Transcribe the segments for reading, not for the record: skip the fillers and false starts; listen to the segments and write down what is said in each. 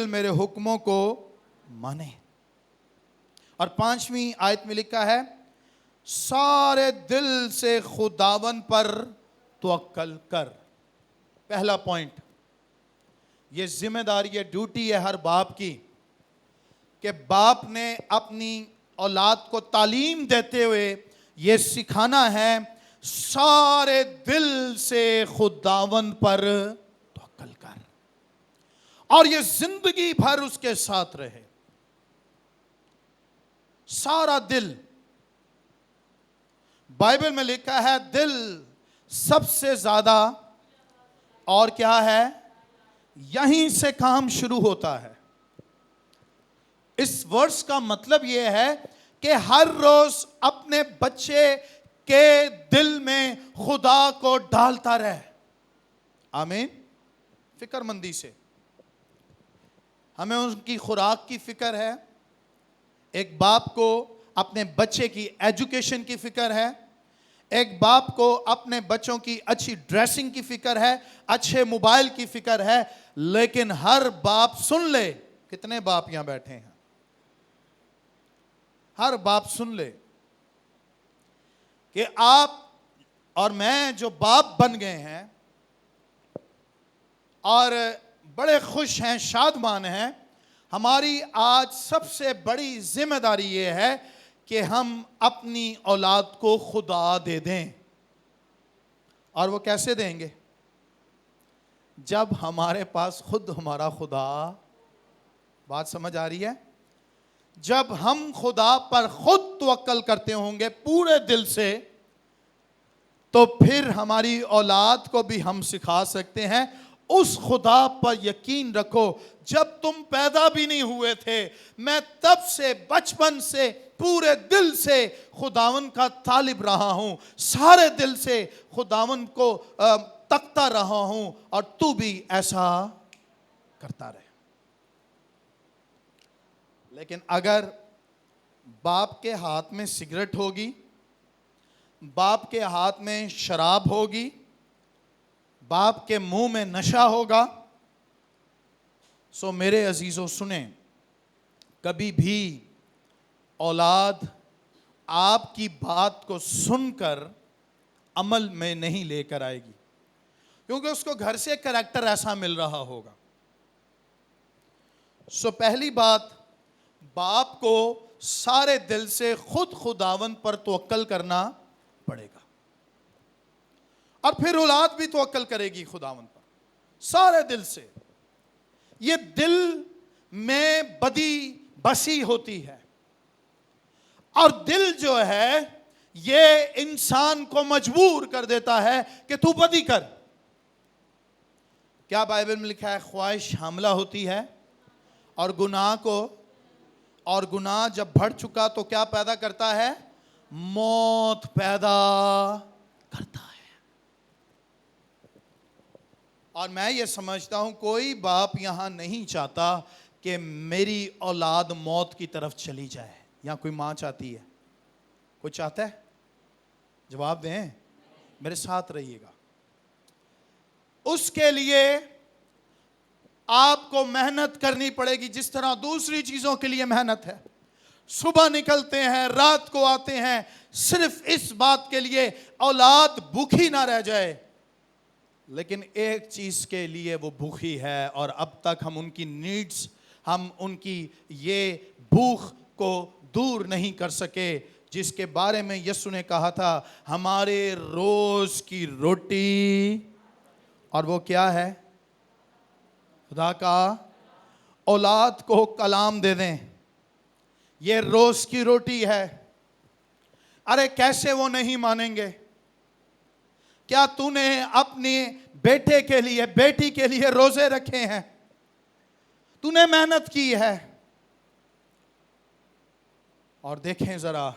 दिल मेरे हुक्मों को माने। और 5वीं आयत में लिखा है, सारे दिल से खुदावन पर तवक्कल कर। पहला पॉइंट, ये जिम्मेदारी है, ड्यूटी है हर बाप की कि बाप ने अपनी औलाद को तालीम देते हुए ये सिखाना है, सारे दिल से खुदावन पर तवक्कल कर, और ये जिंदगी भर उसके साथ रहे। सारा दिल, बाइबल में लिखा है दिल सबसे ज्यादा, और क्या है, यहीं से काम शुरू होता है। इस वर्ष का मतलब यह है कि हर रोज अपने बच्चे के दिल में खुदा को डालता रहे। आमीन। फिक्रमंदी से, हमें उनकी खुराक की फिक्र है। एक बाप को अपने बच्चे की एजुकेशन की फिक्र है, एक बाप को अपने बच्चों की अच्छी ड्रेसिंग की फिक्र है, अच्छे मोबाइल की फिक्र है। लेकिन हर बाप सुन ले, कितने बाप यहां बैठे हैं, हर बाप सुन ले कि आप और मैं जो बाप बन गए हैं और बड़े खुश हैं, शादमान हैं, हमारी आज सबसे बड़ी जिम्मेदारी यह है कि हम अपनी औलाद को खुदा दे दें। और वो कैसे देंगे? जब हमारे पास खुद हमारा खुदा, बात समझ आ रही है? जब हम खुदा पर खुद तवक्कल करते होंगे पूरे दिल से, तो फिर हमारी औलाद को भी हम सिखा सकते हैं, उस खुदा पर यकीन रखो। जब तुम पैदा भी नहीं हुए थे, मैं तब से बचपन से पूरे दिल से खुदावन का तालिब रहा हूं, सारे दिल से खुदावन को तकता रहा हूं, और तू भी ऐसा करता रहे। लेकिन अगर बाप के हाथ में सिगरेट होगी, बाप के हाथ में शराब होगी, बाप के मुंह में नशा होगा, सो मेरे अजीजों सुने, कभी भी औलाद आपकी बात को सुनकर अमल में नहीं लेकर आएगी, क्योंकि उसको घर से कैरेक्टर ऐसा मिल रहा होगा। सो पहली बात, बाप को सारे दिल से खुद खुदावन पर तवक्कल करना पड़ेगा, और फिर औलाद भी तवक्कल करेगी खुदावन पर सारे दिल से। ये दिल में बदी बसी होती है, और दिल जो है ये इंसान को मजबूर कर देता है कि तू बदी कर। क्या बाइबल में लिखा है? ख्वाहिश हमला होती है और गुनाह को, और गुनाह जब बढ़ चुका तो क्या पैदा करता है? मौत पैदा करता है। और मैं ये समझता हूं कोई बाप यहां नहीं चाहता कि मेरी औलाद मौत की तरफ चली जाए। यहां कोई मां चाहती है? कोई चाहता है? जवाब दें, मेरे साथ रहिएगा। उसके लिए आपको मेहनत करनी पड़ेगी, जिस तरह दूसरी चीजों के लिए मेहनत है। सुबह निकलते हैं, रात को आते हैं, सिर्फ इस बात के लिए औलाद भूखी ना रह जाए। लेकिन एक चीज के लिए वो भूखी है, और अब तक हम उनकी नीड्स, हम उनकी ये भूख को दूर नहीं कर सके, जिसके बारे में यीशु ने कहा था, हमारे रोज की रोटी। और वो क्या है? खुदा का औलाद को कलाम दे दें, ये रोज की रोटी है। अरे कैसे वो नहीं मानेंगे? क्या तूने अपने बेटे के लिए, बेटी के लिए रोजे रखे हैं? तूने मेहनत की है? और देखें जरा,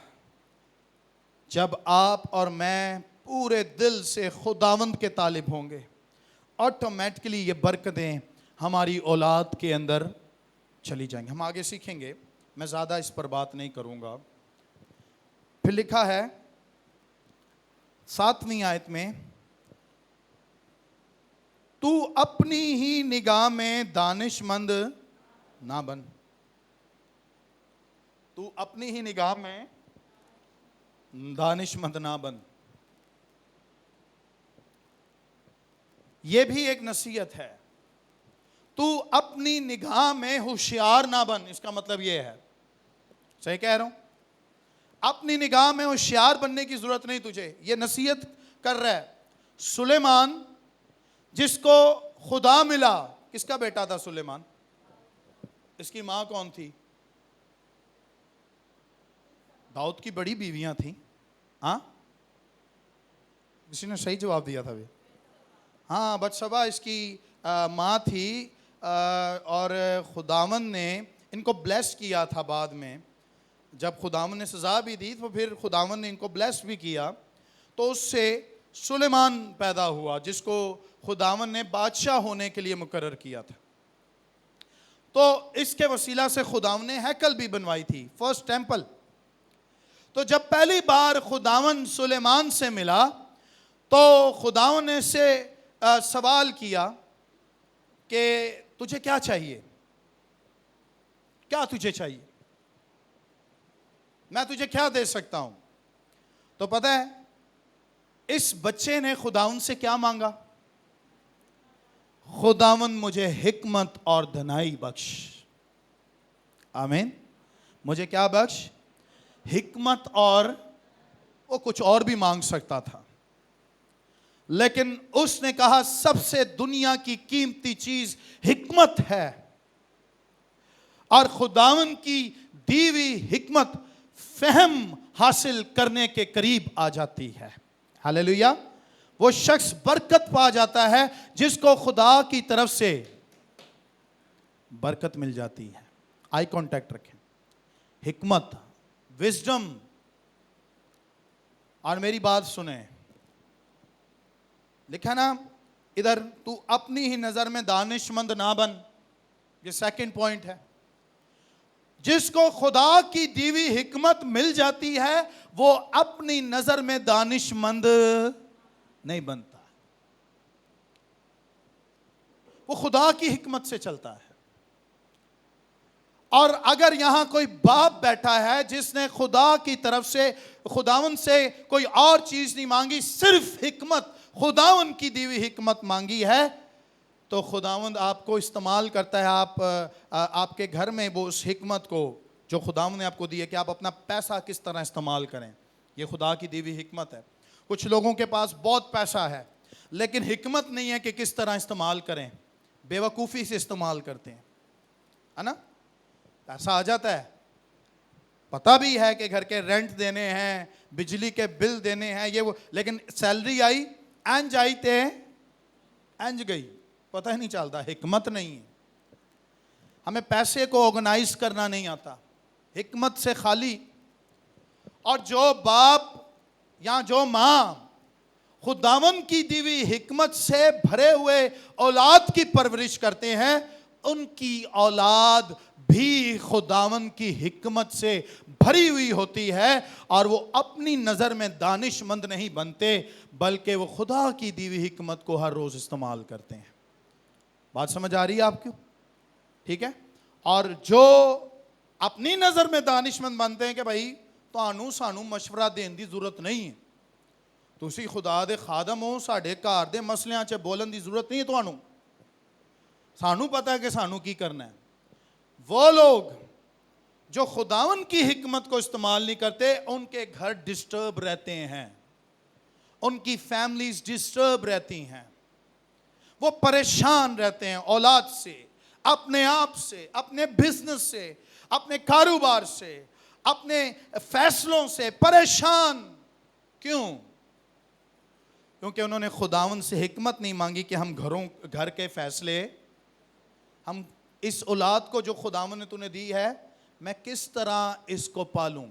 जब आप और मैं पूरे दिल से खुदावंद के तालिब होंगे, ऑटोमेटिकली ये बरकतें हमारी औलाद के अंदर चली जाएंगी। हम आगे सीखेंगे, मैं ज़्यादा इस पर बात नहीं करूंगा। फिर लिखा है 7वीं आयत में, तू अपनी ही निगाह में दानिशमंद ना बन। तू अपनी ही निगाह में दानिशमंद ना बन। यह भी एक नसीहत है। तू अपनी निगाह में होशियार ना बन, इसका मतलब यह है, सही कह रहा हूं, अपनी निगाह में होशियार बनने की जरूरत नहीं तुझे। यह नसीहत कर रहा है सुलेमान, जिसको खुदा मिला। किसका बेटा था सुलेमान? इसकी मां कौन थी? दाऊद की बड़ी बीवियां थी। हाँ, किसी ने सही जवाब दिया था वे। हाँ, बत्शबा इसकी माँ थी, और खुदावन ने इनको ब्लेस किया था। बाद में जब खुदावन ने सज़ा भी दी तो फिर खुदावन ने इनको ब्लेस भी किया, तो उससे सुलेमान पैदा हुआ, जिसको खुदावन ने बादशाह होने के लिए मुकर्रर किया था। तो इसके वसीला से खुदावन ने हैकल भी बनवाई थी, फर्स्ट टेंपल। तो जब पहली बार खुदावन सुलेमान से मिला तो खुदावन ने से सवाल किया कि तुझे क्या चाहिए, क्या तुझे चाहिए, मैं तुझे क्या दे सकता हूं? तो पता है इस बच्चे ने खुदावन से क्या मांगा? खुदावन मुझे हिकमत और धनाई बख्श। आमीन। मुझे क्या बख्श? हिकमत। और वो कुछ और भी मांग सकता था, लेकिन उसने कहा सबसे दुनिया की कीमती चीज हिकमत है, और खुदावन की दी हुई हिकमत फहम हासिल करने के करीब आ जाती है। हालेलुया। वो शख्स बरकत पा जाता है जिसको खुदा की तरफ से बरकत मिल जाती है। आई कांटेक्ट रखें। हिकमत, विजडम। और मेरी बात सुने, लिखा ना इधर, तू अपनी ही नजर में दानिशमंद ना बन। ये सेकंड पॉइंट है। जिसको खुदा की दी हुई हिकमत मिल जाती है वो अपनी नजर में दानिशमंद नहीं बनता, वो खुदा की हिकमत से चलता है। और अगर यहां कोई बाप बैठा है जिसने खुदा की तरफ से, खुदावन से कोई और चीज नहीं मांगी, सिर्फ हिकमत, खुदावन की दी हुई हिकमत मांगी है, तो खुदावंद आपको इस्तेमाल करता है। आपके घर में वो उस हिकमत को जो खुदावंद ने आपको दी है कि आप अपना पैसा किस तरह इस्तेमाल करें, ये खुदा की दी हुई हिकमत है। कुछ लोगों के पास बहुत पैसा है लेकिन हिकमत नहीं है कि किस तरह इस्तेमाल करें, बेवकूफ़ी से इस्तेमाल करते हैं, है ना। पैसा आ जाता है, पता भी है कि घर के रेंट देने हैं, बिजली के बिल देने हैं, ये वो, लेकिन सैलरी आई, एंज आई ते एंज गई, पता ही नहीं चलता। हिकमत नहीं है। हमें पैसे को ऑर्गेनाइज करना नहीं आता, हिकमत से खाली। और जो बाप या जो मां खुदावन की दी हुई हिकमत से भरे हुए औलाद की परवरिश करते हैं, उनकी औलाद भी खुदावन की हिकमत से भरी हुई होती है, और वो अपनी नज़र में दानिशमंद नहीं बनते बल्कि वो खुदा की दी हुई हिकमत को हर रोज़ इस्तेमाल करते हैं। बात समझ आ रही है आपको? ठीक है। और जो अपनी नज़र में दानिशमंद बनते हैं कि भाई ਤੁਹਾਨੂੰ ਸਾਨੂੰ मशवरा देने की जरूरत नहीं है, तुसी खुदा दे खादम हो, साढ़े घर दे मसलियां च बोलन की जरूरत नहीं है ਤੁਹਾਨੂੰ, सानू पता है कि सानू की करना है। वो लोग जो खुदावन की हिकमत को इस्तेमाल नहीं करते, उनके घर डिस्टर्ब रहते हैं, उनकी फैमिलीज डिस्टर्ब रहती हैं, वो परेशान रहते हैं औलाद से, अपने आप से, अपने बिजनेस से, अपने कारोबार से, अपने फैसलों से परेशान। क्यों? क्योंकि उन्होंने खुदावन से हिकमत नहीं मांगी कि हम घर के फैसले, हम इस औलाद को जो खुदावन ने तूने दी है, मैं किस तरह इसको पालूं।